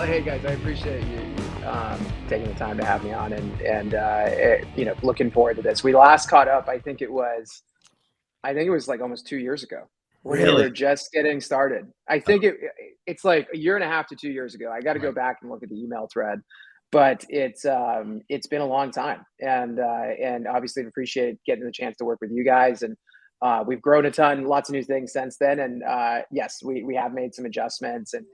hey guys, I appreciate you taking the time to have me on, and looking forward to this. We last caught up. I think it was like almost 2 years ago when we Really? were just getting started. I think it's like a year and a half to 2 years ago. I got to go Right. back and look at the email thread, but it's been a long time, and obviously appreciate getting the chance to work with you guys, and we've grown a ton, lots of new things since then, and yes, we have made some adjustments, and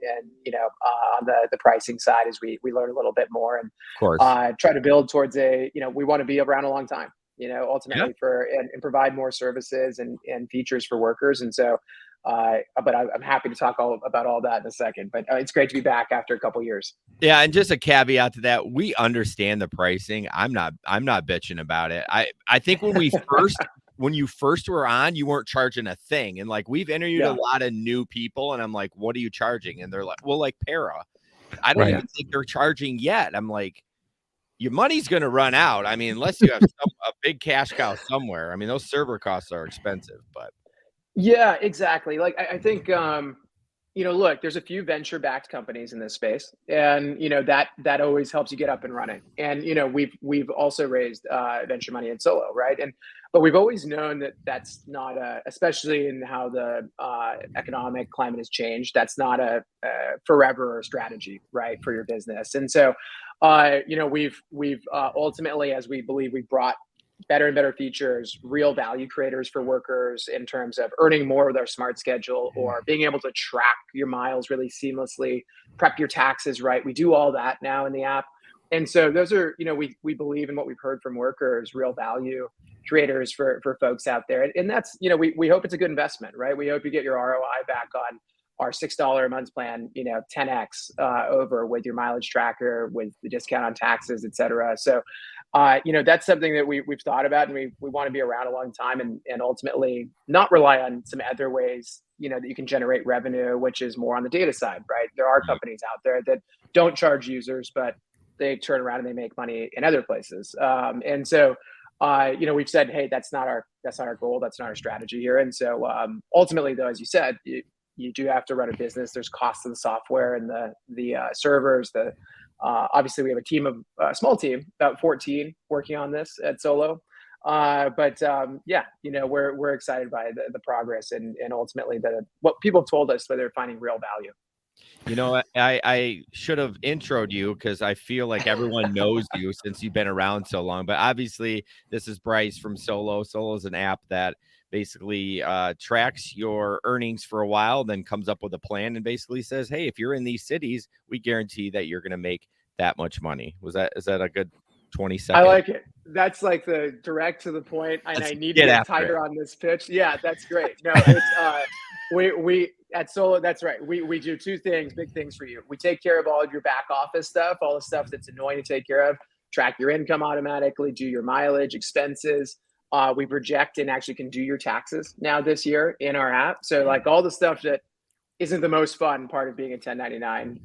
on the pricing side as we learn a little bit more and Of course. try to build towards we want to be around a long time, Yeah. ultimately and provide more services and features for workers. And so, but I'm happy to talk about all that in a second. But it's great to be back after a couple years. Yeah, and just a caveat to that, we understand the pricing. I'm not bitching about it. I think when you first were on, you weren't charging a thing. And like we've interviewed a Yeah, lot of new people and I'm like, what are you charging? And they're like, well, like para. I don't Right. yeah, even think they're charging yet. I'm like, your money's gonna run out. I mean, unless you have a big cash cow somewhere. I mean, those server costs are expensive, but yeah, exactly. Like I think look, there's a few venture-backed companies in this space, and that always helps you get up and running. And we've also raised venture money in Solo, right? And but we've always known that that's not especially in how the economic climate has changed. That's not a forever strategy, right, for your business. And so, we've ultimately, as we believe, we've brought better and better features, real value creators for workers in terms of earning more with our smart schedule or being able to track your miles really seamlessly, prep your taxes right. We do all that now in the app. And so those are, we believe in what we've heard from workers, real value creators for folks out there. And that's, we hope it's a good investment, right? We hope you get your ROI back on our $6 a month plan, 10x over with your mileage tracker, with the discount on taxes, et cetera. So that's something that we've thought about, and we want to be around a long time, and ultimately not rely on some other ways, that you can generate revenue, which is more on the data side, right? There are companies out there that don't charge users, but they turn around and they make money in other places. And so, we've said, hey, that's not our goal, that's not our strategy here. And so, ultimately, though, as you said, you do have to run a business. There's costs of the software and the servers, obviously, we have a small team, about 14, working on this at Solo. But yeah, we're excited by the progress and ultimately what people have told us that they're finding real value. you know what? I should have introed you because I feel like everyone knows you since you've been around so long. But obviously, this is Bryce from Solo. Solo is an app that basically tracks your earnings for a while, then comes up with a plan and basically says, hey, if you're in these cities, we guarantee that you're going to make that much money. Is that a good 20 I seconds? like it. That's like the direct to the point, and Let's I need to get get after it. tighter on this pitch. Yeah, that's great. No, it's we at Solo. That's right. We do two things, big things for you. We take care of all of your back office stuff, all the stuff that's annoying to take care of. Track your income automatically, do your mileage, expenses. We project and actually can do your taxes now this year in our app. So like all the stuff that isn't the most fun part of being a 1099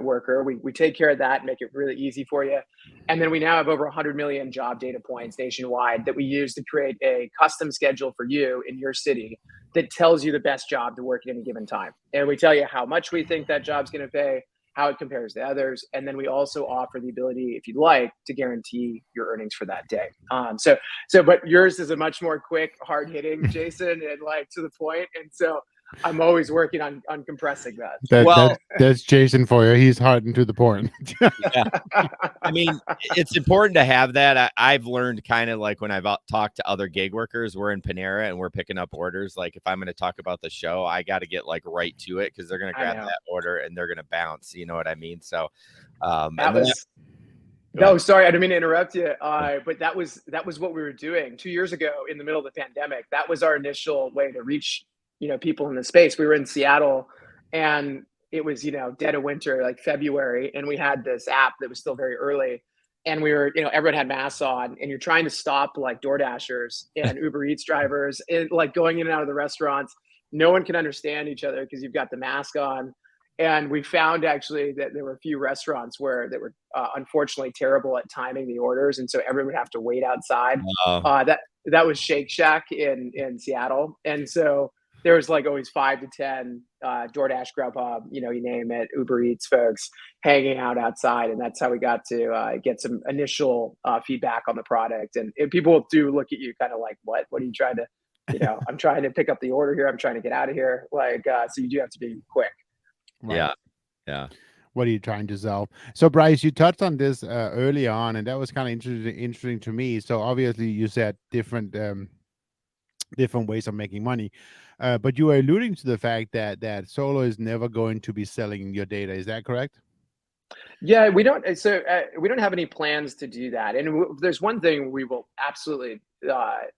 worker. We take care of that, make it really easy for you. And then we now have over 100 million job data points nationwide that we use to create a custom schedule for you in your city that tells you the best job to work at any given time. And we tell you how much we think that job's going to pay, how it compares to others. And then we also offer the ability, if you'd like, to guarantee your earnings for that day. But yours is a much more quick, hard hitting, Jason, and like to the point. And so I'm always working on compressing that. Well, That's Jason for you. He's hard and to the point. yeah. I mean, it's important to have that. I've learned kind of like when I've talked to other gig workers, we're in Panera and we're picking up orders. Like if I'm going to talk about the show, I got to get like right to it because they're going to I grab know that order and they're going to bounce. You know what I mean? So, that and then was go ahead. no, sorry, I didn't mean to interrupt you. But that was what we were doing 2 years ago in the middle of the pandemic. That was our initial way to reach people in the space. We were in Seattle, and it was dead of winter, like February, and we had this app that was still very early, and we were everyone had masks on, and you're trying to stop like Door Dashers and Uber Eats drivers and like going in and out of the restaurants. No one can understand each other because you've got the mask on. And we found actually that there were a few restaurants where they were unfortunately terrible at timing the orders, and so everyone would have to wait outside. Uh, That was Shake Shack in Seattle, and so there was like always 5 to 10 DoorDash, Grubhub, you name it, Uber Eats folks hanging out outside, and that's how we got to get some initial feedback on the product. And people do look at you kind of like, what are you trying to, I'm trying to pick up the order here, I'm trying to get out of here, so you do have to be quick. Right. Yeah. What are you trying to sell? So, Bryce, you touched on this early on, and that was kind of interesting to me. So, obviously, you said different ways of making money, but you were alluding to the fact that Solo is never going to be selling your data. Is that correct? Yeah, we don't. So we don't have any plans to do that. And there's one thing we will absolutely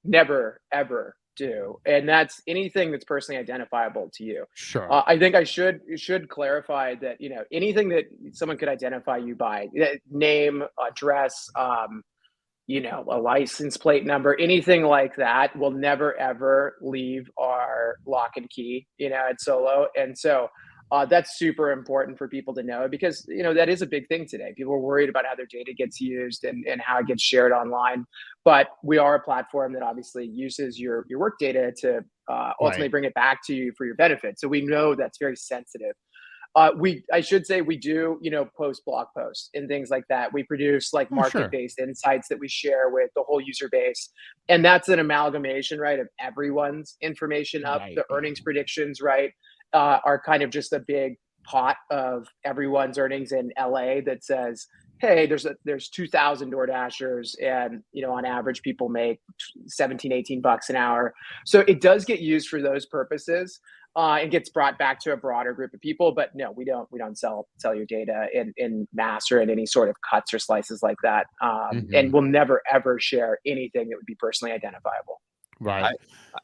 never ever do, and that's anything that's personally identifiable to you. Sure. I think I should clarify that anything that someone could identify you by, name, address, a license plate number, anything like that will never ever leave our lock and key, at Solo. And so that's super important for people to know, because that is a big thing today. People are worried about how their data gets used and how it gets shared online. But we are a platform that obviously uses your work data to ultimately bring it back to you for your benefit. So we know that's very sensitive. I should say we do, post blog posts and things like that. We produce like market-based insights that we share with the whole user base. And that's an amalgamation, right, of everyone's information up. The earnings predictions, right, are kind of just a big pot of everyone's earnings in LA that says, hey, there's 2,000 Door Dashers, and on average people make 17, $18 an hour. So it does get used for those purposes. And gets brought back to a broader group of people. But no, we don't sell your data in mass or in any sort of cuts or slices like that. And we'll never ever share anything that would be personally identifiable. Right.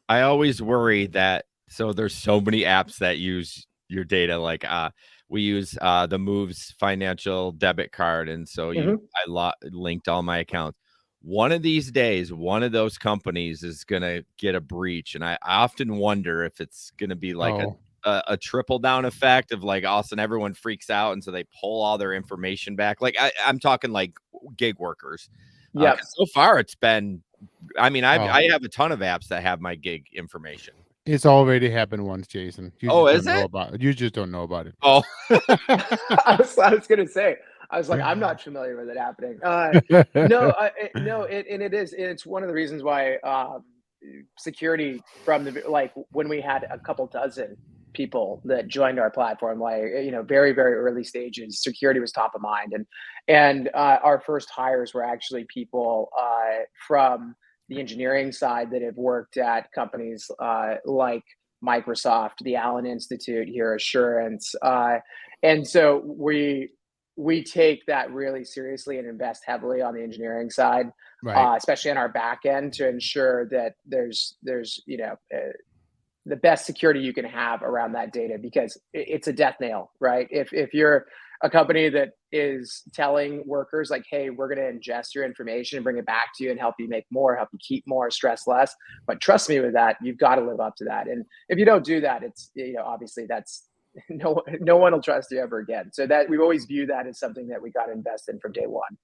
I always worry that, so there's so many apps that use your data. Like we use the Moves financial debit card, and so I linked all my accounts. One of these days, one of those companies is going to get a breach. And I often wonder if it's going to be like a triple down effect of like all of a sudden everyone freaks out. And so they pull all their information back. Like I'm talking like gig workers. Yeah. So far it's been, I have a ton of apps that have my gig information. It's already happened once, Jason. Is it? You just don't know about it. Oh, I was going to say, I was like, I'm not familiar with it happening. It's one of the reasons why security from when we had a couple dozen people that joined our platform, very, very early stages, security was top of mind. And our first hires were actually people from the engineering side that have worked at companies like Microsoft, the Allen Institute here, Assurance. And so we take that really seriously and invest heavily on the engineering side, especially on our back end, to ensure that there's the best security you can have around that data, because it's a death nail, right? If you're a company that is telling workers like, hey, we're going to ingest your information and bring it back to you and help you make more, help you keep more, stress less, but trust me with that, you've got to live up to that. And if you don't do that, it's obviously that's no one will trust you ever again. So that we've always viewed that as something that we got to invest in from day one.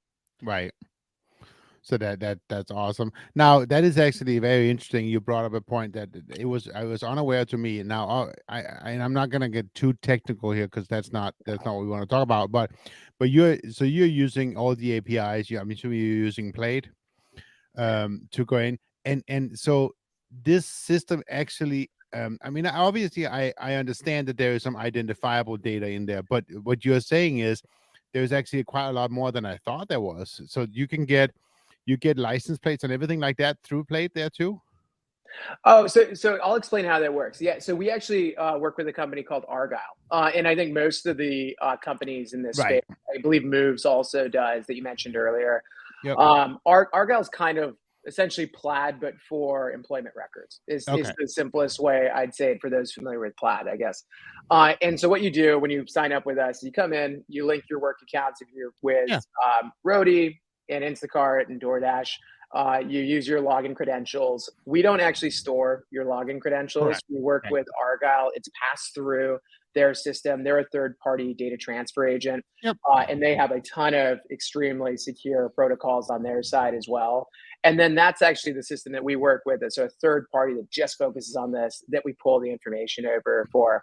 Right. So that's awesome. Now that is actually very interesting. You brought up a point that I was unaware to me. Now I'm not gonna get too technical here, because that's not what we want to talk about. But you're using all the APIs. I'm assuming you're using Plate to go in, and so this system actually. Obviously, I understand that there is some identifiable data in there, but what you're saying is there's actually quite a lot more than I thought there was. So you get license plates and everything like that through Plate there too? Oh, so I'll explain how that works. Yeah, so we actually work with a company called Argyle, and I think most of the companies in this space, I believe Moves also does, that you mentioned earlier. Yep. Argyle's kind of essentially Plaid, but for employment records is the simplest way I'd say it for those familiar with Plaid, I guess. And so what you do when you sign up with us, you come in, you link your work accounts if you're with Roadie and Instacart and DoorDash. You use your login credentials. We don't actually store your login credentials. Correct. We work with Argyle. It's passed through their system. They're a third-party data transfer agent, and they have a ton of extremely secure protocols on their side as well. And then that's actually the system that we work with. So a third party that just focuses on this, that we pull the information over for.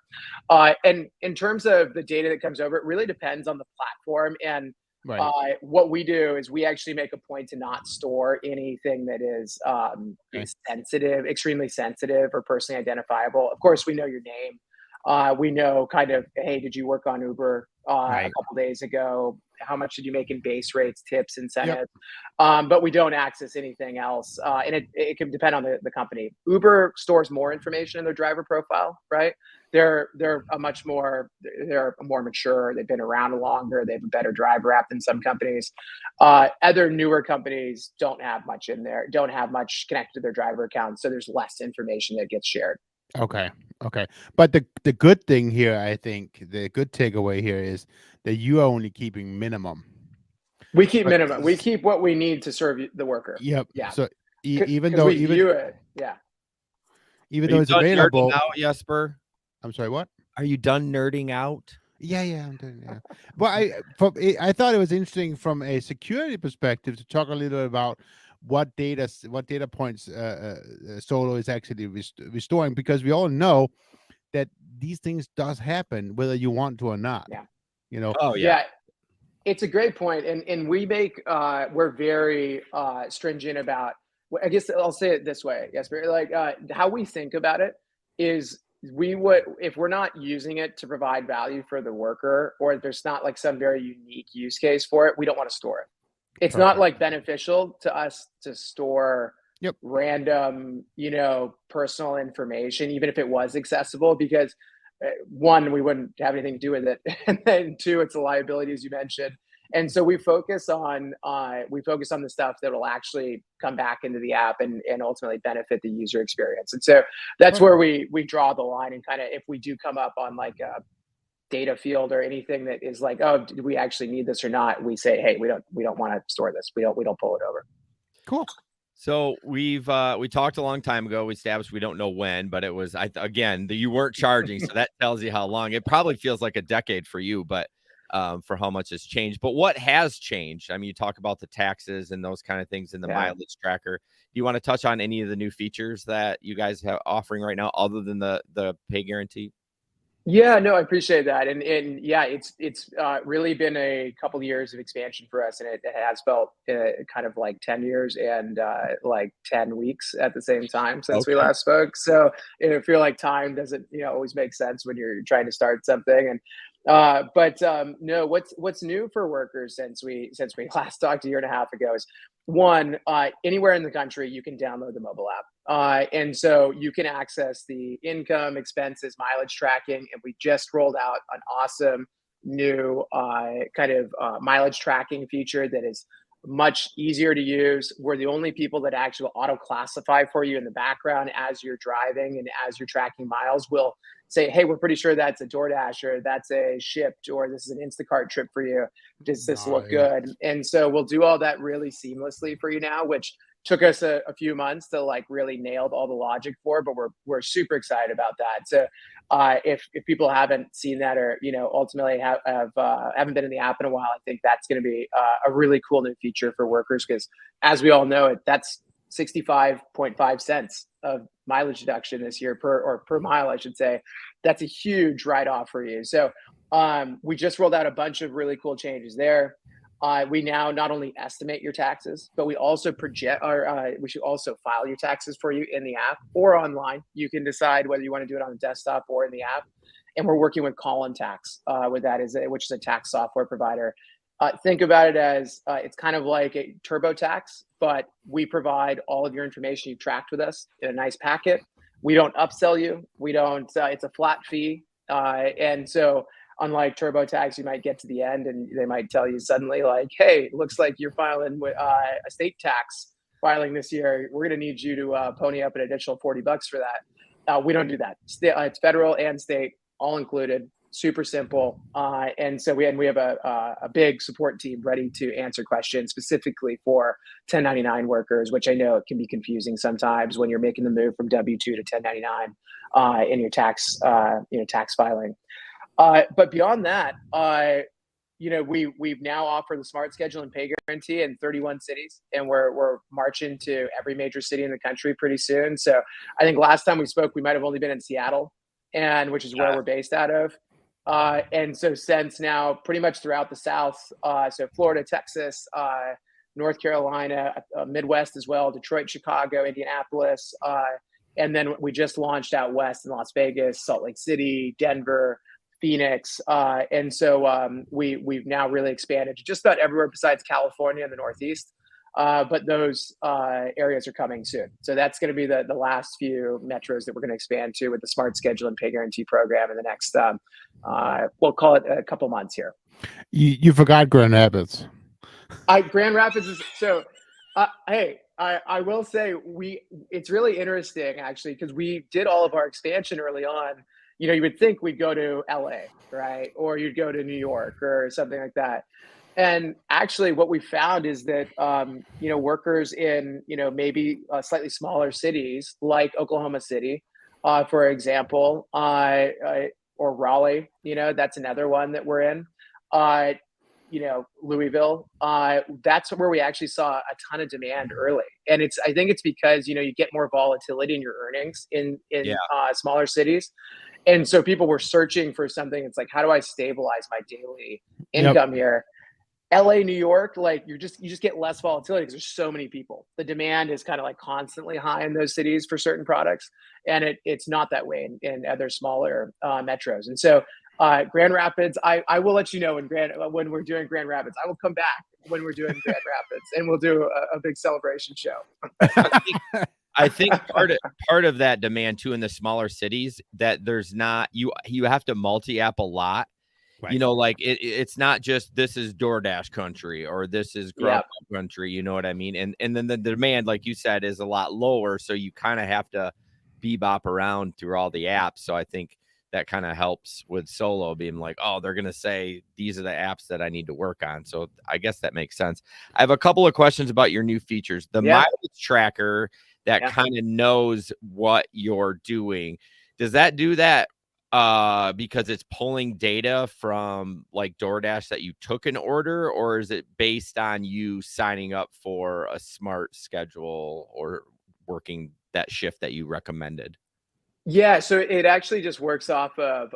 And in terms of the data that comes over, it really depends on the platform. And Right. what we do is we actually make a point to not store anything that is Okay. sensitive, extremely sensitive or personally identifiable. Of course, we know your name. We know kind of, hey, did you work on Uber a Right. couple days ago? How much did you make in base rates, tips, Yep. incentives? But we don't access anything else. And it can depend on the company. Uber stores more information in their driver profile, right? They're more mature. They've been around longer. They have a better driver app than some companies. Other newer companies don't have much in there, don't have much connected to their driver account. So there's less information that gets shared. Okay. Okay. But the good thing here, I think, the good takeaway here is that you are only keeping minimum. We keep But minimum. We keep what we need to serve the worker. yep. Yeah, So even because though we view it. Yeah. even Are though you it's done nerding available, out, Jesper? I'm sorry, what? Are you done nerding out? Yeah, I'm doing. Yeah, but I thought it was interesting from a security perspective to talk a little bit about what data points Solo is actually restoring, because we all know that these things does happen whether you want to or not. Yeah. You know. Oh yeah. Yeah. It's a great point, and we make we're very stringent about. I guess I'll say it this way, yes, but like how we think about it is we would, if we're not using it to provide value for the worker, or if there's not like some very unique use case for it, we don't want to store it. It's not Perfect. like beneficial to us to store Yep. random, personal information, even if it was accessible, because one, we wouldn't have anything to do with it, and then two, it's a liability, as you mentioned. And so we focus on the stuff that will actually come back into the app and ultimately benefit the user experience. And so that's where Perfect. we draw the line, and kind of, if we do come up on like a data field or anything that is like, oh, do we actually need this or not, we say, hey, we don't want to store this, we don't pull it over. Cool. So we talked a long time ago. We established we don't know when, but it was again you weren't charging, so that tells you how long. It probably feels like a decade for you, but for how much has changed. But what has changed? I mean, you talk about the taxes and those kind of things in the mileage tracker. Do you want to touch on any of the new features that you guys have offering right now, other than the pay guarantee? Yeah, no, I appreciate that, and yeah, it's really been a couple of years of expansion for us, and it has felt kind of like 10 years and like 10 weeks at the same time since we Okay. last spoke. So I feel like time doesn't always make sense when you're trying to start something. And but no, what's new for workers since we last talked a year and a half ago is one, anywhere in the country you can download the mobile app. And so you can access the income, expenses, mileage tracking. And we just rolled out an awesome new kind of mileage tracking feature that is much easier to use. We're the only people that actually auto classify for you in the background as you're driving and as you're tracking miles. We'll say, hey, we're pretty sure that's a DoorDash, or that's a Shipt, or this is an Instacart trip for you. Does this look Nice. good? And so we'll do all that really seamlessly for you now, which took us a few months to like really nailed all the logic for, but we're super excited about that. So if people haven't seen that, or ultimately haven't been in the app in a while, I think that's going to be a really cool new feature for workers, because as we all know, that's 65.5 cents of mileage deduction this year per mile, I should say. That's a huge write-off for you. So we just rolled out a bunch of really cool changes there. We now not only estimate your taxes, but we also project, or we should also file your taxes for you in the app or online. You can decide whether you want to do it on the desktop or in the app. And we're working with Call and Tax with that, which is a tax software provider. Think about it as it's kind of like a TurboTax, but we provide all of your information you've tracked with us in a nice packet. We don't upsell you. We don't. It's a flat fee, and so unlike TurboTax, you might get to the end and they might tell you suddenly, like, "Hey, it looks like you're filing with a state tax filing this year. We're going to need you to pony up an additional $40 for that." We don't do that. It's federal and state, all included. Super simple, and so we have a big support team ready to answer questions specifically for 1099 workers, which I know it can be confusing sometimes when you're making the move from W-2 to 1099 in your tax filing. But beyond that, we've now offered the smart schedule and pay guarantee in 31 cities, and we're marching to every major city in the country pretty soon. So I think last time we spoke, we might have only been in Seattle, and which is where we're based out of. And so since now, pretty much throughout the South, so Florida, Texas, North Carolina, Midwest as well, Detroit, Chicago, Indianapolis, and then we just launched out west in Las Vegas, Salt Lake City, Denver, Phoenix, and so we've now really expanded to just about everywhere besides California and the Northeast. But those areas are coming soon. So that's going to be the last few metros that we're going to expand to with the smart schedule and pay guarantee program in the next, we'll call it a couple months here. You forgot Grand Rapids. Grand Rapids is so. Hey, I will say it's really interesting actually, because we did all of our expansion early on. You would think we'd go to LA, right? Or you'd go to New York or something like that. And actually what we found is that, workers in, maybe slightly smaller cities like Oklahoma City, for example, or Raleigh, that's another one that we're in, Louisville, that's where we actually saw a ton of demand early. And I think it's because, you get more volatility in your earnings in smaller cities. And so people were searching for something. It's like, how do I stabilize my daily income here? LA, New York, like you just get less volatility because there's so many people. The demand is kind of like constantly high in those cities for certain products. And it's not that way in other smaller metros. And so Grand Rapids, I will let you know when we're doing Grand Rapids. I will come back when we're doing Grand Rapids, and we'll do a big celebration show. I think part of that demand too in the smaller cities, that there's not you have to multi-app a lot. Right. Like it's not just this is DoorDash country or this is Grubhub country. You know what I mean? And then the demand, like you said, is a lot lower, so you kind of have to bebop around through all the apps. So I think that kind of helps with Solo being like, oh, they're gonna say these are the apps that I need to work on. So I guess that makes sense. I have a couple of questions about your new features. The mileage tracker that kind of knows what you're doing. Does that do that because it's pulling data from like DoorDash that you took an order, or is it based on you signing up for a smart schedule or working that shift that you recommended? Yeah, so it actually just works off of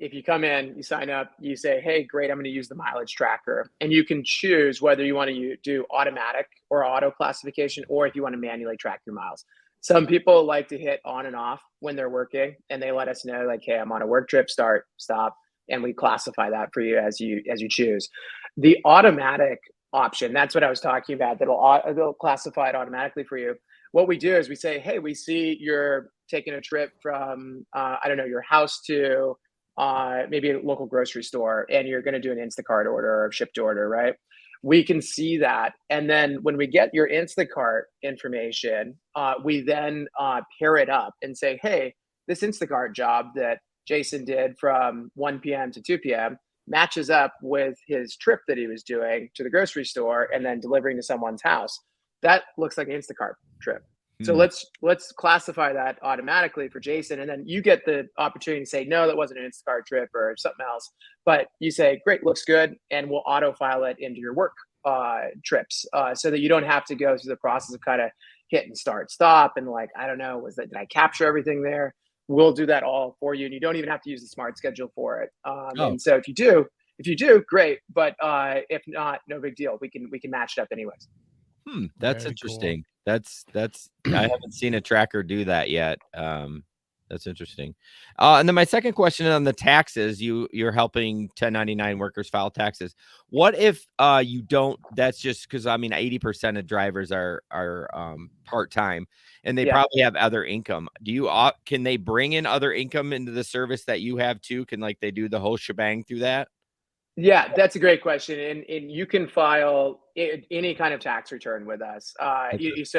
if you come in, you sign up, you say, hey, great, I'm going to use the mileage tracker. And you can choose whether you want to do automatic or auto classification, or if you want to manually track your miles. Some people like to hit on and off when they're working, and they let us know like, hey, I'm on a work trip, start, stop, and we classify that for you as you choose. The automatic option, that's what I was talking about, that'll classify it automatically for you. What we do is we say, hey, we see you're taking a trip from, your house to maybe a local grocery store, and you're going to do an Instacart order or a shipped order, right? We can see that. And then when we get your Instacart information, we then pair it up and say, hey, this Instacart job that Jason did from 1 p.m. to 2 p.m. matches up with his trip that he was doing to the grocery store and then delivering to someone's house. That looks like an Instacart trip. So let's classify that automatically for Jason, and then you get the opportunity to say, no, that wasn't an Instacart trip or something else. But you say, great, looks good, and we'll auto file it into your work trips, so that you don't have to go through the process of kind of hit and start, stop, and like, I don't know, did I capture everything there? We'll do that all for you, and you don't even have to use the smart schedule for it. And so if you do, great. But if not, no big deal. We can match it up anyways. That's very interesting. Cool. That's I haven't seen a tracker do that yet. That's interesting. And then my second question on the taxes, you're helping 1099 workers file taxes. What if you don't? That's just because 80% of drivers are part-time, and they probably have other income. Can they bring in other income into the service that you have too? Can they do the whole shebang through that? Yeah, that's a great question. And you can file any kind of tax return with us. That's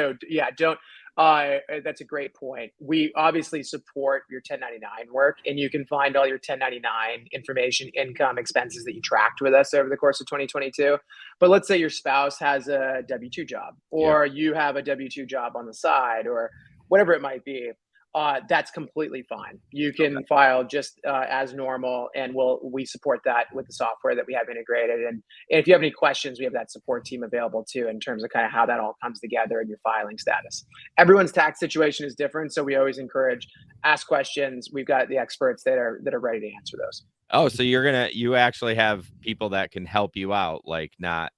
a great point. We obviously support your 1099 work, and you can find all your 1099 information, income, expenses that you tracked with us over the course of 2022. But let's say your spouse has a W-2 job, or you have a W-2 job on the side, or whatever it might be. that's completely fine. You can file just as normal, and we support that with the software that we have integrated. And if you have any questions, we have that support team available too, in terms of kind of how that all comes together and your filing status. Everyone's tax situation is different, so we always encourage ask questions. We've got the experts that are ready to answer those. Oh, so you actually have people that can help you out, like not,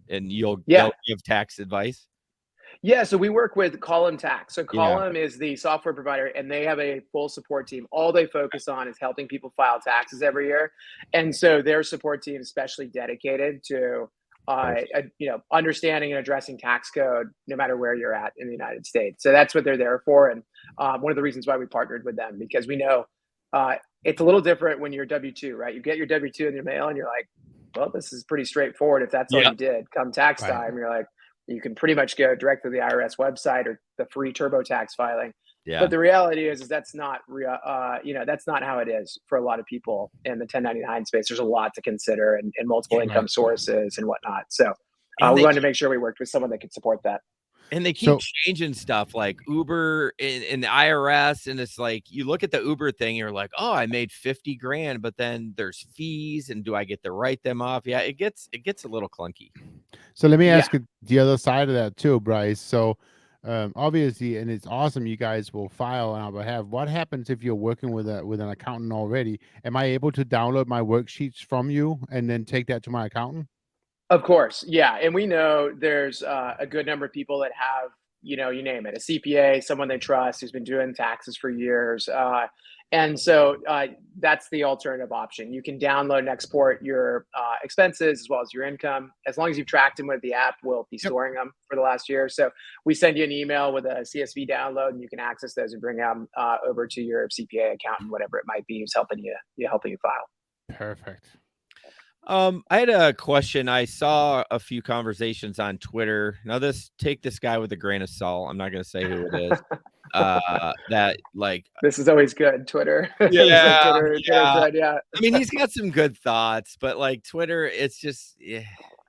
and they'll give tax advice. Yeah, so we work with Column Tax. So Column is the software provider, and they have a full support team. All they focus on is helping people file taxes every year, and so their support team is especially dedicated to understanding and addressing tax code, no matter where you're at in the United States. So that's what they're there for, and one of the reasons why we partnered with them, because we know it's a little different when you're W-2, right? You get your W-2 in your mail, and you're like, well, this is pretty straightforward. If that's all you did, come tax time, you're like, you can pretty much go direct to the IRS website or the free TurboTax filing. Yeah. But the reality is that's not that's not how it is for a lot of people in the 1099 space. There's a lot to consider, and multiple income sources and whatnot. So we wanted to make sure we worked with someone that could support that. And they keep changing stuff like Uber and the IRS. And it's like, you look at the Uber thing, you're like, oh, I made 50 grand, but then there's fees. And do I get to write them off? Yeah, it gets a little clunky. So let me ask you the other side of that too, Bryce. So obviously, and it's awesome you guys will file on our behalf. What happens if you're working with an accountant already? Am I able to download my worksheets from you and then take that to my accountant? Of course, yeah. And we know there's a good number of people that have, you name it, a CPA, someone they trust who's been doing taxes for years. And so that's the alternative option. You can download and export your expenses as well as your income. As long as you've tracked them with the app, we'll be storing them for the last year. So we send you an email with a CSV download, and you can access those and bring them over to your CPA accountant, whatever it might be, who's helping you file. Perfect. I had a question. I saw a few conversations on Twitter. Now, take this guy with a grain of salt. I'm not going to say who it is. That like this is always good. Twitter. Yeah, Twitter thread, yeah. I mean, he's got some good thoughts, but like Twitter, it's just he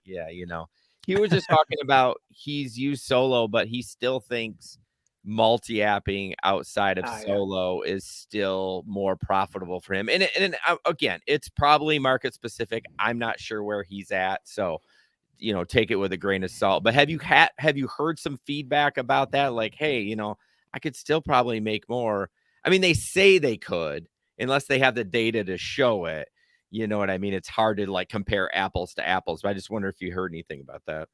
was just talking about he's used solo, but he still thinks multi-apping outside of solo is still more profitable for him. And again, it's probably market specific. I'm not sure where he's at, so take it with a grain of salt. But have you heard some feedback about that? Like, hey, I could still probably make more. I mean, they say they could, unless they have the data to show it. You know what I mean? It's hard to like compare apples to apples. But I just wonder if you heard anything about that.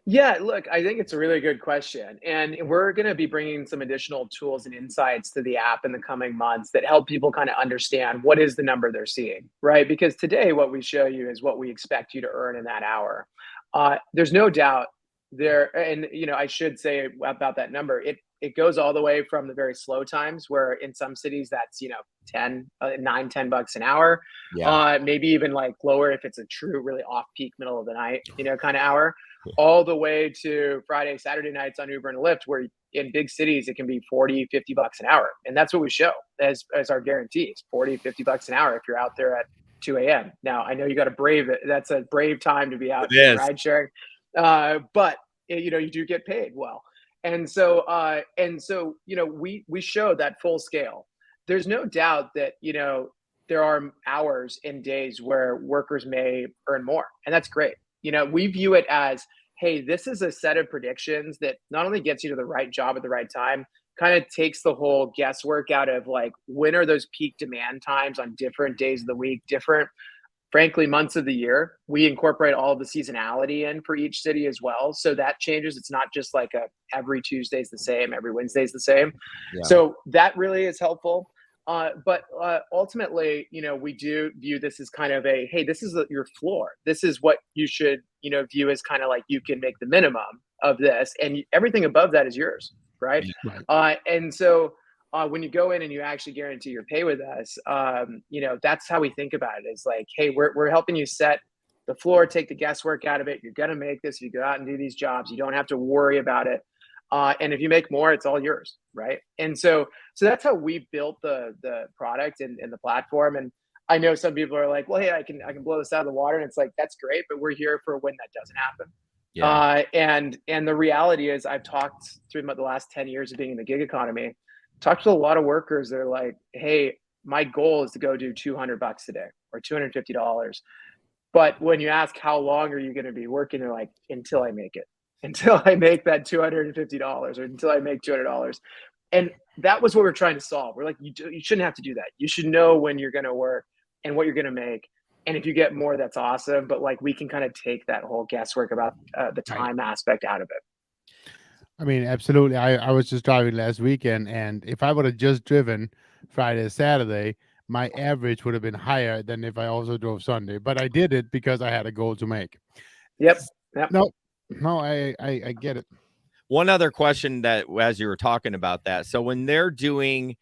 Yeah, look, I think it's a really good question. And we're going to be bringing some additional tools and insights to the app in the coming months that help people kind of understand what is the number they're seeing, right? Because today what we show you is what we expect you to earn in that hour. There's no doubt there. And, I should say about that number, it goes all the way from the very slow times where in some cities that's, $9-10 an hour, maybe even like lower if it's a true, really off peak middle of the night, kind of hour, all the way to Friday, Saturday nights on Uber and Lyft, where in big cities, it can be $40-50 an hour. And that's what we show as our guarantees, $40-50 an hour if you're out there at 2 a.m. Now, I know you got to brave it. That's a brave time to be out ride sharing. But you do get paid well. And so, we show that full scale. There's no doubt that, there are hours and days where workers may earn more, and that's great. We view it as, hey, this is a set of predictions that not only gets you to the right job at the right time, kind of takes the whole guesswork out of like, when are those peak demand times on different days of the week, different, frankly, months of the year. We incorporate all of the seasonality in for each city as well. So that changes. It's not just like every Tuesday's the same, every Wednesday's the same. Yeah. So that really is helpful. But ultimately, we do view this as kind of hey, this is your floor. This is what you should, view as kind of like you can make the minimum of this, and everything above that is yours, right? Right. And so when you go in and you actually guarantee your pay with us, that's how we think about it. It's like, hey, we're helping you set the floor, take the guesswork out of it. You're gonna make this. You go out and do these jobs. You don't have to worry about it. And if you make more, it's all yours, right? And so that's how we built the product and the platform. And I know some people are like, well, hey, I can blow this out of the water. And it's like, that's great, but we're here for when that doesn't happen. Yeah. And the reality is, I've talked through the last 10 years of being in the gig economy. talk to a lot of workers. They're like, hey, my goal is to go do $200 a day or $250. But when you ask how long are you going to be working, they're like, until I make it, until I make that $250 or until I make $200. And that was what we're trying to solve. We're like, you shouldn't have to do that. You should know when you're going to work and what you're going to make. And if you get more, that's awesome. But like, we can kind of take that whole guesswork about the Right. time aspect out of it. I mean, absolutely. I was just driving last weekend, and if I would have just driven Friday, Saturday, my average would have been higher than if I also drove Sunday. But I did it because I had a goal to make. Yep. Yep. No, no, I get it. One other question that as you were talking about that, so when they're doing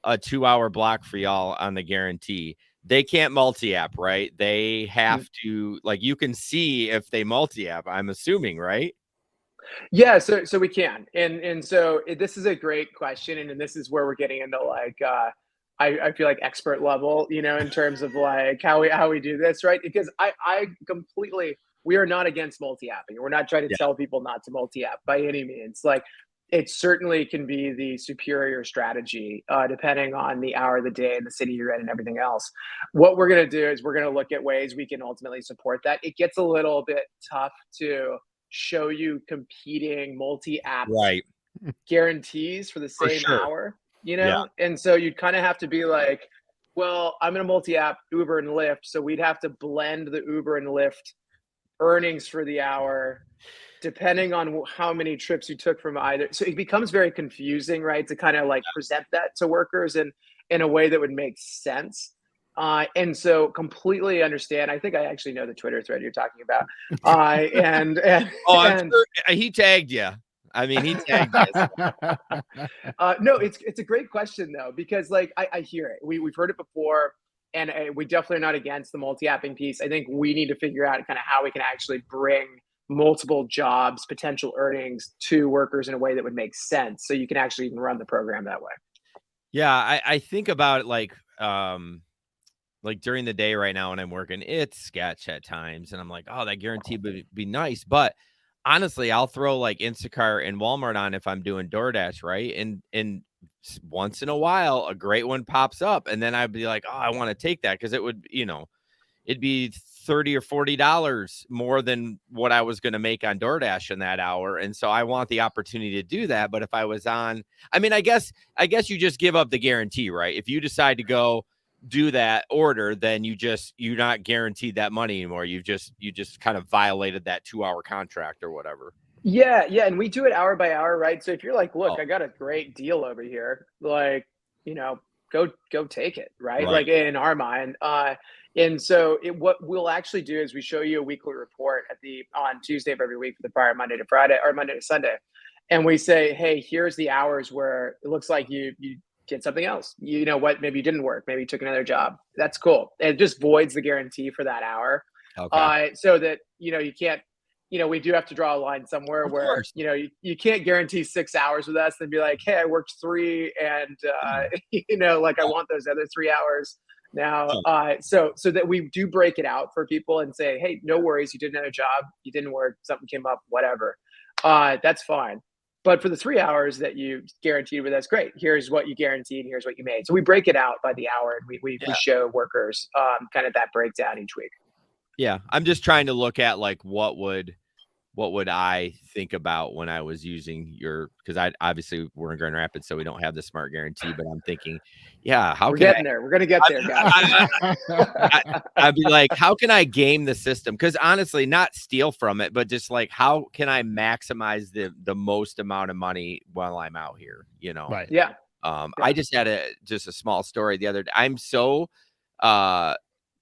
a 2-hour block for y'all on the guarantee, they can't multi-app, right? They have to, like, you can see if they multi-app, I'm assuming, right? Yeah, so we can, and so this is a great question, and this is where we're getting into like I feel like expert level, in terms of like how we do this, right? Because I completely, we are not against multi-apping. We're not trying to Yeah. tell people not to multi-app by any means. Like it certainly can be the superior strategy, depending on the hour of the day and the city you're in and everything else. What we're gonna do is we're gonna look at ways we can ultimately support that. It gets a little bit tough to show you competing multi-app Right. guarantees for the For same sure. hour, Yeah. And so you'd kind of have to be like, well, I'm going to multi-app Uber and Lyft, so we'd have to blend the Uber and Lyft earnings for the hour depending on how many trips you took from either. So it becomes very confusing, right, to kind of like present that to workers in a way that would make sense. And so completely understand. I think I actually know the Twitter thread you're talking about. And Oh, I'm and sure he tagged you. I mean, he tagged you. no, it's a great question though, because like I hear it. We've heard it before, and we definitely are not against the multi-apping piece. I think we need to figure out kind of how we can actually bring multiple jobs, potential earnings to workers in a way that would make sense, so you can actually even run the program that way. Yeah, I think about it like during the day right now when I'm working, it's sketch at times, and I'm like, oh, that guarantee would be nice. But honestly, I'll throw like Instacart and Walmart on if I'm doing DoorDash, right? And once in a while, a great one pops up, and then I'd be like, oh, I want to take that because it would, it'd be $30 or $40 more than what I was going to make on DoorDash in that hour. And so I want the opportunity to do that. But if I was on, I mean, I guess you just give up the guarantee, right? If you decide to go do that order, then you're not guaranteed that money anymore. You just kind of violated that 2-hour contract or whatever. Yeah, and we do it hour by hour, right? So if you're like, look, Oh. I got a great deal over here, like, go take it, right? Right. Like in our mind. And so what we'll actually do is we show you a weekly report on Tuesday of every week for the prior Monday to Friday or Monday to Sunday. And we say, hey, here's the hours where it looks like you did something else. You know what? Maybe you didn't work. Maybe you took another job. That's cool. It just voids the guarantee for that hour. Okay. So that, you can't, we do have to draw a line somewhere Of where, course. you can't guarantee 6 hours with us and be like, hey, I worked 3 and, like I want those other 3 hours now. So that we do break it out for people and say, hey, no worries. You did another job. You didn't work. Something came up, whatever. That's fine. But for the 3 hours that you guaranteed with us, great. Here's what you guaranteed. Here's what you made. So we break it out by the hour, and we show workers kind of that breakdown each week. Yeah, I'm just trying to look at like what would I think about when I was using because I obviously we're in Grand Rapids, so we don't have the smart guarantee, but I'm thinking, yeah, We're getting there. We're gonna get there, guys. I'd be like, how can I game the system? Because honestly, not steal from it, but just like, how can I maximize the most amount of money while I'm out here? Right. Yeah. I just had a small story the other day. I'm so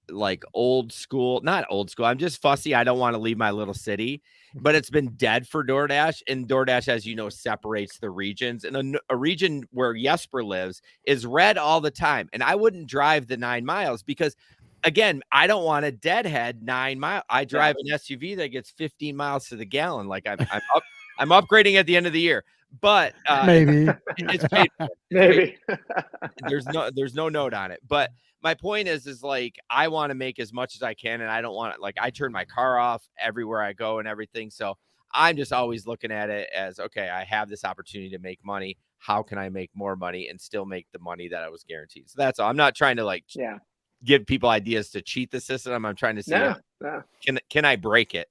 like old school, not old school. I'm just fussy. I don't want to leave my little city, but it's been dead for DoorDash, and DoorDash, as you know, separates the regions. And a region where Jesper lives is red all the time. And I wouldn't drive the 9 miles because, again, I don't want a deadhead 9 miles. I drive an SUV that gets 15 miles to the gallon. Like I'm upgrading at the end of the year, but maybe it's paid for. Maybe. There's no note on it, but my point is like, I want to make as much as I can, and I don't want it. Like, I turn my car off everywhere I go and everything. So I'm just always looking at it as, okay, I have this opportunity to make money. how can I make more money and still make the money that I was guaranteed. So that's all. I'm not trying to like Yeah. give people ideas to cheat the system. I'm trying to see No. No. can I break it?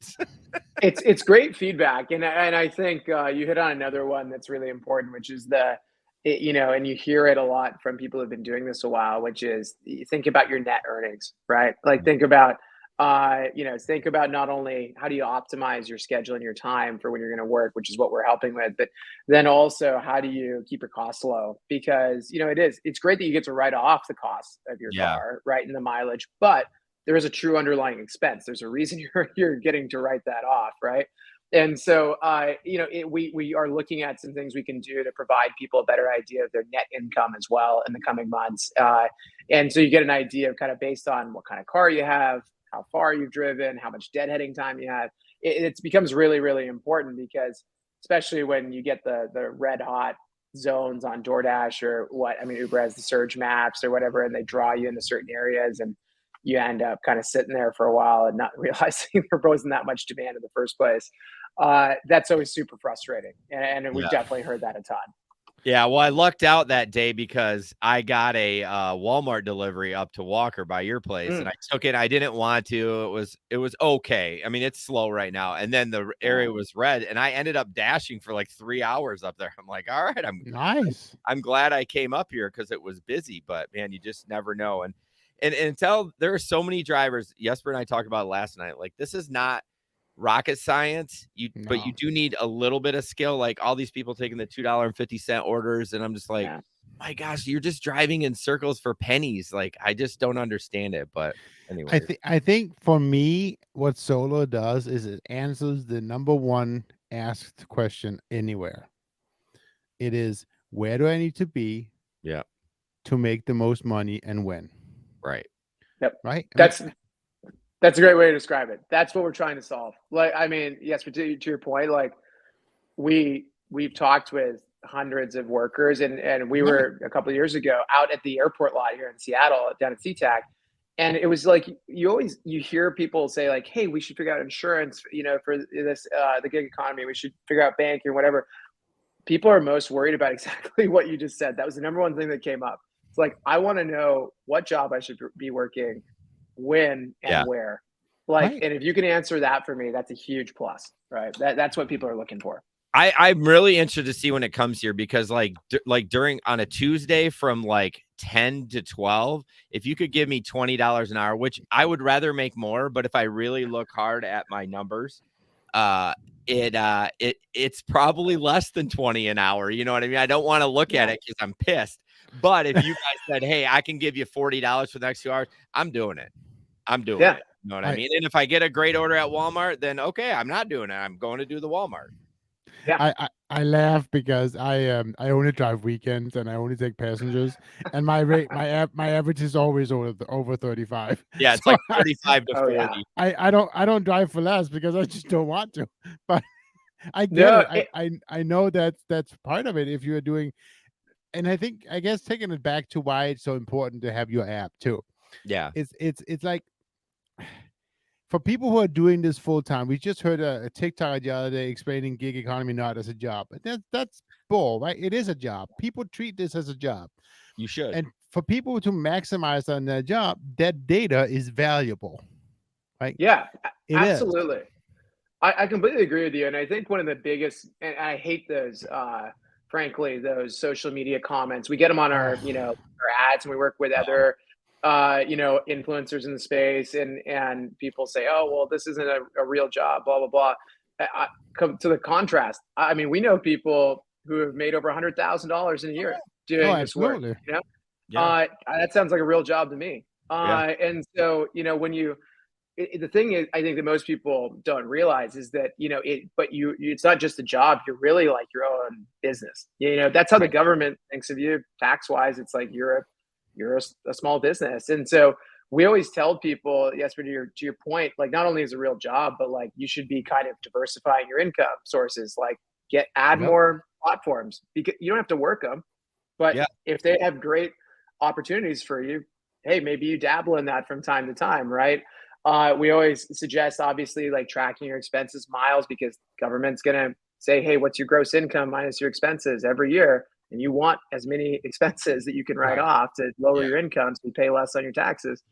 It's great feedback, and I think you hit on another one that's really important, which is and you hear it a lot from people who've been doing this a while, which is you think about your net earnings, right? Like think about not only how do you optimize your schedule and your time for when you're going to work, which is what we're helping with, but then also how do you keep your costs low? Because it's great that you get to write off the cost of your Yeah. car, right, and the mileage, but there is a true underlying expense. There's a reason you're getting to write that off, right? And so, we are looking at some things we can do to provide people a better idea of their net income as well in the coming months. And so you get an idea of kind of based on what kind of car you have, how far you've driven, how much deadheading time you have. It becomes really, really important because especially when you get the red hot zones on DoorDash Uber has the surge maps or whatever, and they draw you into certain areas and you end up kind of sitting there for a while and not realizing there wasn't that much demand in the first place. That's always super frustrating. And we've definitely heard that a ton. Yeah, well, I lucked out that day because I got a Walmart delivery up to Walker by your place, and I took it. I didn't want to. It was okay. I mean, it's slow right now. And then the area was red, and I ended up dashing for like 3 hours up there. I'm like, all right, nice. I'm glad I came up here because it was busy. But man, you just never know. And until there are so many drivers. Jesper and I talked about it last night. Like this is not rocket science, but you do need a little bit of skill. Like all these people taking the $2.50 orders, and I'm just like, my gosh, you're just driving in circles for pennies. Like I just don't understand it. But anyway, I think for me, what Solo does is it answers the number one asked question anywhere. It is, where do I need to be? Yeah. To make the most money and when. Right. Yep. Right. That's a great way to describe it. That's what we're trying to solve. Like, I mean, yes, but to your point, like we've talked with hundreds of workers, and we were a couple of years ago out at the airport lot here in Seattle, down at SeaTac, and it was like you hear people say like, "Hey, we should figure out insurance, for this the gig economy. We should figure out banking or whatever." People are most worried about exactly what you just said. That was the number one thing that came up. It's like I want to know what job I should be working, when and where. And if you can answer that for me, that's a huge plus, right? That's what people are looking for. I'm really interested to see when it comes here because like during on a Tuesday from like 10 to 12, if you could give me $20 an hour, which I would rather make more, but if I really look hard at my numbers, it's probably less than 20 an hour. You know what I mean? I don't want to look at it because I'm pissed. But if you guys said, hey, I can give you $40 for the next 2 hours, I'm doing it. I'm doing it. You know what I mean? And if I get a great order at Walmart, then okay, I'm not doing it. I'm going to do the Walmart. Yeah. I laugh because I only drive weekends and I only take passengers, and my average is always over 35. Yeah, it's so like 35 to 40. Yeah. I don't drive for less because I just don't want to. But I get it. I know that's part of it if you're doing, and I guess taking it back to why it's so important to have your app too. Yeah. It's like, for people who are doing this full time, we just heard a TikTok the other day explaining gig economy not as a job. That's bull, right? It is a job. People treat this as a job. You should. And for people to maximize on their job, that data is valuable, right? Yeah, absolutely. I completely agree with you. And I think one of the biggest, and I hate those, frankly, those social media comments. We get them on our, our ads, and we work with other influencers in the space, and people say, oh, well, this isn't a real job, blah, blah, blah. Come to the contrast. I mean, we know people who have made over $100,000 in a year doing this work. That sounds like a real job to me. And so, the thing is, I think that most people don't realize is that, it's not just a job. You're really like your own business. That's how the government thinks of you tax wise. It's like you're a small business. And so we always tell people, yes, but to your point, like not only is it a real job, but like you should be kind of diversifying your income sources, like add more platforms, because you don't have to work them, but if they have great opportunities for you, hey, maybe you dabble in that from time to time, right? We always suggest, obviously, like tracking your expenses, miles, because government's going to say, hey, what's your gross income minus your expenses every year? and you want as many expenses that you can write Right. off to lower Yeah. your income, so you pay less on your taxes.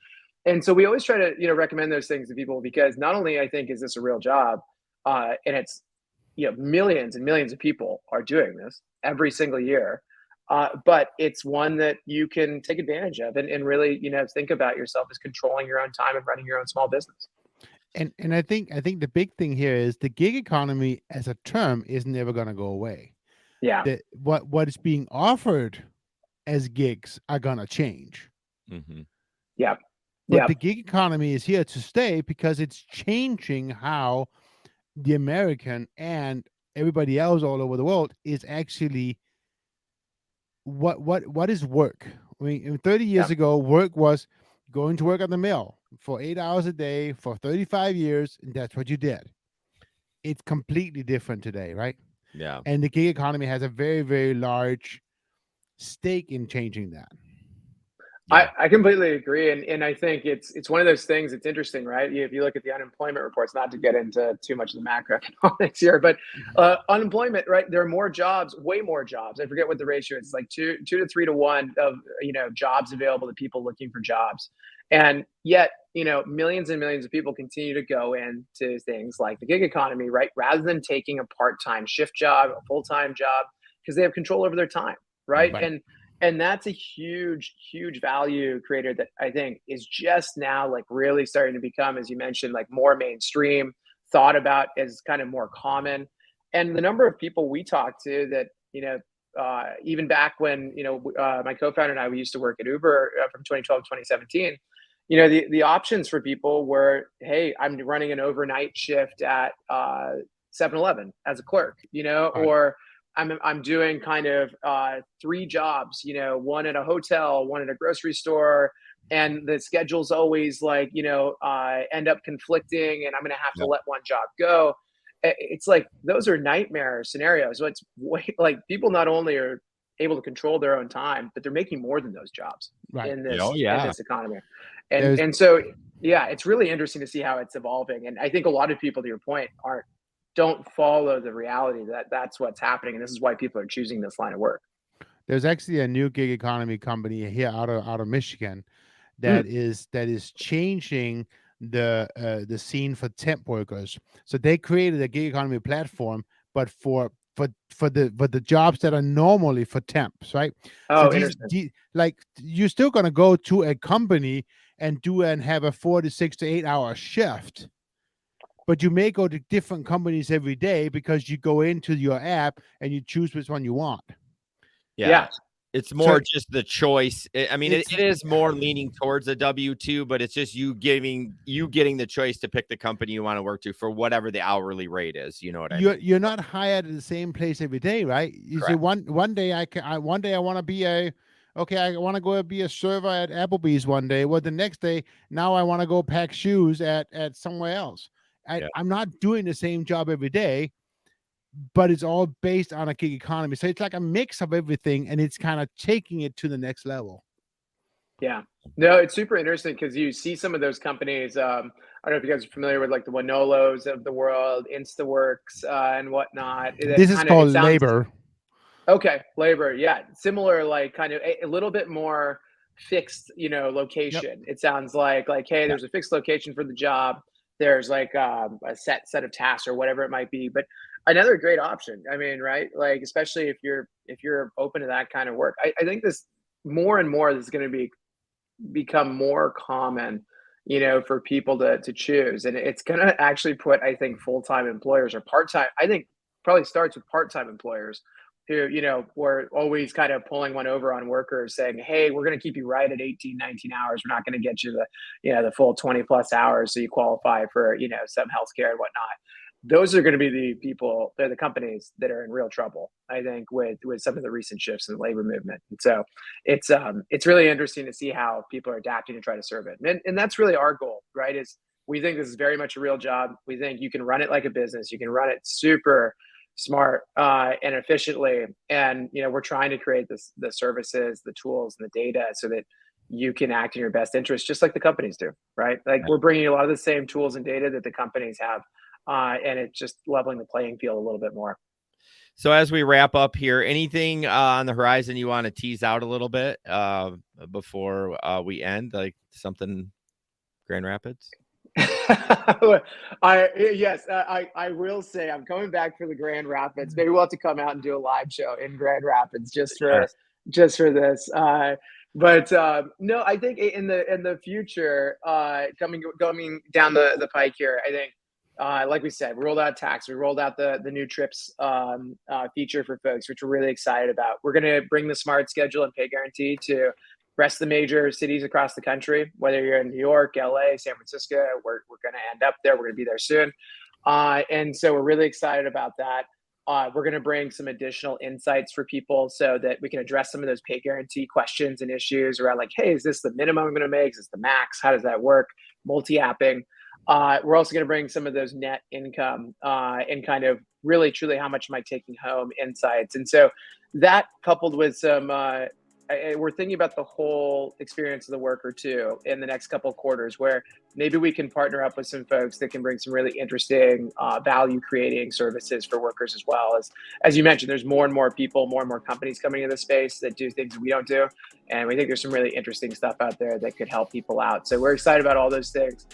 And so we always try to, recommend those things to people, because not only I think is this a real job, and it's, millions and millions of people are doing this every single year, but it's one that you can take advantage of, and really, think about yourself as controlling your own time and running your own small business. And I think the big thing here is the gig economy as a term is never going to go away. Yeah. What is being offered as gigs are going to change. Mhm. Yeah. But Yeah. the gig economy is here to stay because it's changing how the American and everybody else all over the world is actually what is work. I mean, 30 Yeah. years ago, work was going to work at the mill for 8 hours a day for 35 years, and that's what you did. It's completely different today, right? Yeah. And the gig economy has a very, very large stake in changing that. Yeah. I completely agree, and I think it's one of those things. It's interesting, right? If you look at the unemployment reports, not to get into too much of the macroeconomics here, but unemployment, right? There are more jobs, way more jobs. I forget what the ratio is. It's like two to 3 to 1 of jobs available to people looking for jobs, and yet millions and millions of people continue to go into things like the gig economy, right? Rather than taking a part-time shift job, a full-time job, because they have control over their time, right? Right. And that's a huge, huge value creator that I think is just now like really starting to become, as you mentioned, like more mainstream, thought about as kind of more common. And the number of people we talk to that, even back when, my co-founder and I, we used to work at Uber from 2012 to 2017. The options for people were, hey, I'm running an overnight shift at 7-Eleven as a clerk, Right. or I'm doing kind of 3 jobs, one at a hotel, one at a grocery store, and the schedule's always like, end up conflicting, and I'm going to have to Yep. let one job go. It's like those are nightmare scenarios. So it's like people not only are able to control their own time, but they're making more than those jobs Right. in Oh, this yeah. economy, and There's and so yeah, it's really interesting to see how it's evolving. And I think a lot of people, to your point, don't follow the reality that that's what's happening, and this is why people are choosing this line of work. there's actually a new gig economy company here out of Michigan Mm. that is changing the scene for temp workers. So they created a gig economy platform, but for the jobs that are normally for temps, right? So Oh, interesting. like you're still gonna go to a company and have a 4 to 6 to 8 hour shift, but you may go to different companies every day because you go into your app and you choose which one you want. Yeah. Yeah. It's So more just the choice. I mean, it it's is more leaning towards a W-2, but it's just you getting the choice to pick the company you want to work to for whatever the hourly rate is. You know what I mean? you're not hired at the same place every day, right? You say Correct. one day one day I want to be I want to go be a server at Applebee's one day. Well, the next day now I want to go pack shoes at somewhere else. Yeah. I'm not doing the same job every day, but it's all based on a gig economy. So it's like a mix of everything, and it's kind of taking it to the next level. Yeah. No, it's super interesting because you see some of those companies. I don't know if you guys are familiar with like the Wanolos of the world, Instaworks, and whatnot. That This is kind of, it called sounds labor. okay. Labor, yeah, similar, like kind of a little bit more fixed, Yep. location. It sounds like hey, Yeah. there's a fixed location for the job. There's like a set of tasks or whatever it might be. But another great option. I mean, right? Like especially if you're open to that kind of work. I think this more and more this is going to become more common, for people to choose. And it's going to actually put, I think, full-time employers or part-time, I think probably starts with part-time employers who, were always kind of pulling one over on workers saying, hey, we're going to keep you right at 18, 19 hours. We're not going to get you the full 20 plus hours so you qualify for, some healthcare and whatnot. Those are going to be the people, they're the companies that are in real trouble, I think, with some of the recent shifts in the labor movement. And so it's really interesting to see how people are adapting to try to serve it. And that's really our goal, right? Is we think this is very much a real job. We think you can run it like a business. You can run it super smart and efficiently. And we're trying to create the services, the tools, and the data so that you can act in your best interest, just like the companies do, right? Like we're bringing a lot of the same tools and data that the companies have, and it's just leveling the playing field a little bit more. So as we wrap up here, anything on the horizon you want to tease out a little bit before we end, like something Grand Rapids? I will say I'm coming back for the Grand Rapids. Maybe we'll have to come out and do a live show in Grand Rapids just for this. No, I think in the future, coming down the pike here, I think like we said, we rolled out tax, we rolled out the new trips feature for folks, which we're really excited about. We're going to bring the smart schedule and pay guarantee to rest of the major cities across the country, whether you're in New York, LA, San Francisco. We're going to end up there. We're going to be there soon. And so we're really excited about that. We're going to bring some additional insights for people so that we can address some of those pay guarantee questions and issues around like, hey, is this the minimum I'm going to make? Is this the max? How does that work? Multi-apping. We're also going to bring some of those net income and kind of really, truly how much am I taking home insights. And so that coupled with some we're thinking about the whole experience of the worker too in the next couple of quarters, where maybe we can partner up with some folks that can bring some really interesting value creating services for workers as well. As you mentioned, there's more and more people, more and more companies coming into the space that do things we don't do. And we think there's some really interesting stuff out there that could help people out. So we're excited about all those things.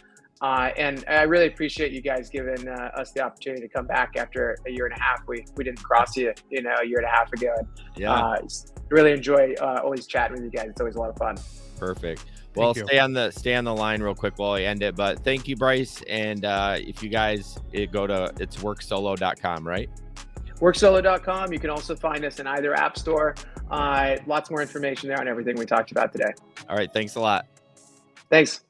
And I really appreciate you guys giving us the opportunity to come back after a year and a half. We didn't cross you, a year and a half ago. And, really enjoy always chatting with you guys. It's always a lot of fun. Perfect. Well, stay on the line real quick while I end it. But thank you, Bryce. And if you guys go to it's worksolo.com, right? Worksolo.com. You can also find us in either app store. Lots more information there on everything we talked about today. All right. Thanks a lot. Thanks.